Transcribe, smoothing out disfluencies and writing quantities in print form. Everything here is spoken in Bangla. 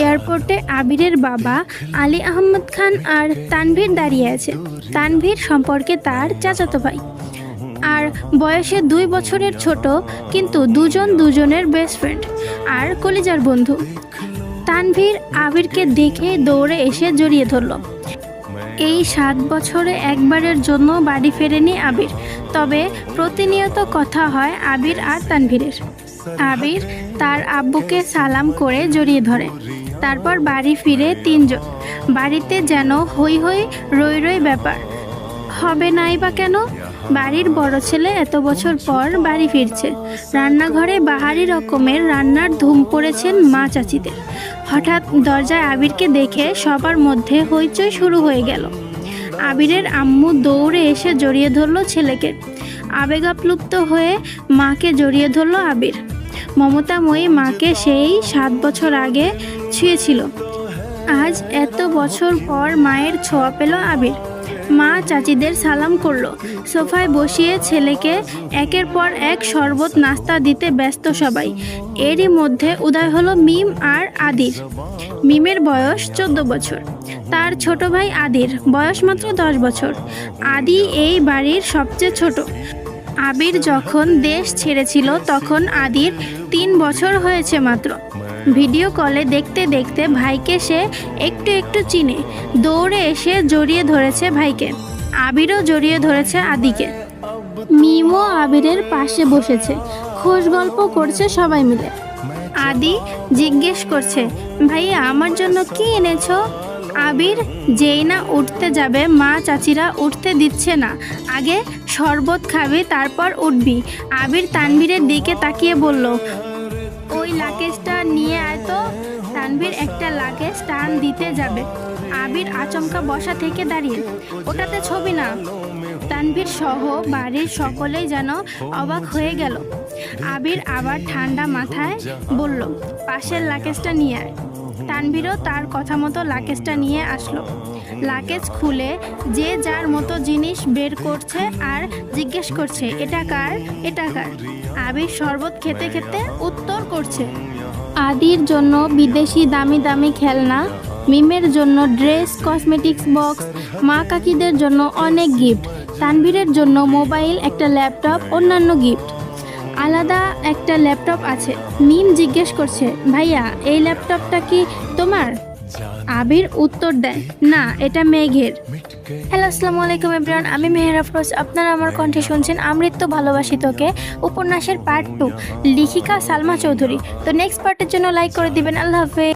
এয়ারপোর্টে আবিরের বাবা আলী আহমদ খান আর তানভীর দাঁড়িয়ে আছে। তানভীর সম্পর্কে তার চাচাতো ভাই আর বয়সে 2 বছরের ছোট, কিন্তু দুজনের বেস্ট ফ্রেন্ড আর কলিজার বন্ধু। তানভীর আবিরকে দেখে দৌড়ে এসে জড়িয়ে ধরল। এই 7 বছরে একবারের জন্য বাড়ি ফেরেনি আবির, তবে প্রতিনিয়ত কথা হয় আবির আর তানভীরের। আবির তার আব্বুকে সালাম করে জড়িয়ে ধরে, তারপর বাড়ি ফিরে 3 জন। বাড়িতে যেন হই হই রই রই ব্যাপার হবে নাই বা কেন। বাড়ির বড় ছেলে এত বছর পর বাড়ি ফিরছে। রান্নাঘরে বাহারি রকমের রান্নার ধুম পড়েছেন মা চাচিদের। হঠাৎ দরজায় আবিরকে দেখে সবার মধ্যে হইচই শুরু হয়ে গেল। আবিরের আম্মু দৌড়ে এসে জড়িয়ে ধরল ছেলেকে। আবেগাপ্লুপ্ত হয়ে মাকে জড়িয়ে ধরল আবির। মমতাময়ী মাকে সেই 7 বছর আগে ছুঁয়েছিল। আজ এত বছর পর মায়ের ছোঁয়া পেল আবির। মা চাচিদের সালাম করলো। সোফায় বসিয়ে ছেলেকে একের পর এক শরবত নাস্তা দিতে ব্যস্ত সবাই। এরই মধ্যে উদয় হলো মিম আর আদির। মিমের বয়স 14 বছর, তার ছোট ভাই আদির বয়স মাত্র 10 বছর। আদি এই বাড়ির সবচেয়ে ছোট। আবির যখন দেশ ছেড়েছিল তখন আদির 3 বছর হয়েছে মাত্র। ভিডিও কলে দেখতে দেখতে ভাইকে সে একটু একটু চিনে। দৌড়ে এসে জড়িয়ে ধরেছে ভাইকে। আবিরও জড়িয়ে ধরেছে আদিকে। মিমও আবিরের পাশে বসেছে, খোশ গল্প করছে সবাই মিলে। আদি জিজ্ঞেস করছে, ভাইয়া আমার জন্য কি এনেছো? আবির যেই না উঠতে যাবে মা চাচিরা উঠতে দিচ্ছে না। আগে শরবত খাবি তারপর উঠবি। আবির তানভীরের দিকে তাকিয়ে বলল, ওই লাকেজটা নিয়ে আয় তো। তানভীর একটা লাকেজ টান দিতে যাবে। আবির আচমকা বসা থেকে দাঁড়িয়ে, ওটাতে ছবি না। তানভীর সহ বাড়ির সকলেই যেন অবাক হয়ে গেল। আবির আবার ঠান্ডা মাথায় বলল, পাশের লাকেজটা নিয়ে আয়। তানভীরও তার কথা মতো লাকেজটা নিয়ে আসলো। লাকেজ খুলে যে যার মতো জিনিস বের করছে আর জিজ্ঞেস করছে, এটা কার, এটা কার? আবির শরবত খেতে খেতে উত্তর করছে, আদির জন্য বিদেশি দামি দামি খেলনা, মিমের জন্য ড্রেস, কসমেটিক্স বক্স, মা কাকিদের জন্য অনেক গিফট, তানভীরের জন্য মোবাইল, একটা ল্যাপটপ, অন্যান্য গিফট। আলাদা একটা ল্যাপটপ আছে। মিম জিজ্ঞেস করছে, ভাইয়া এই ল্যাপটপটা কি তোমার? আবির উত্তর দেয়, না এটা মেঘের। হ্যালো, আসসালামু আলাইকুম এভরিওয়ান, আমি মেহের আফরোজ। আপনারা আমার কণ্ঠে শুনছেন আমৃত্যু ভালোবাসি তোকে উপন্যাসের পার্ট 2, লেখিকা সালমা চৌধুরী। তো নেক্সট পার্টের জন্য লাইক করে দিবেন। আল্লাহ হাফেজ।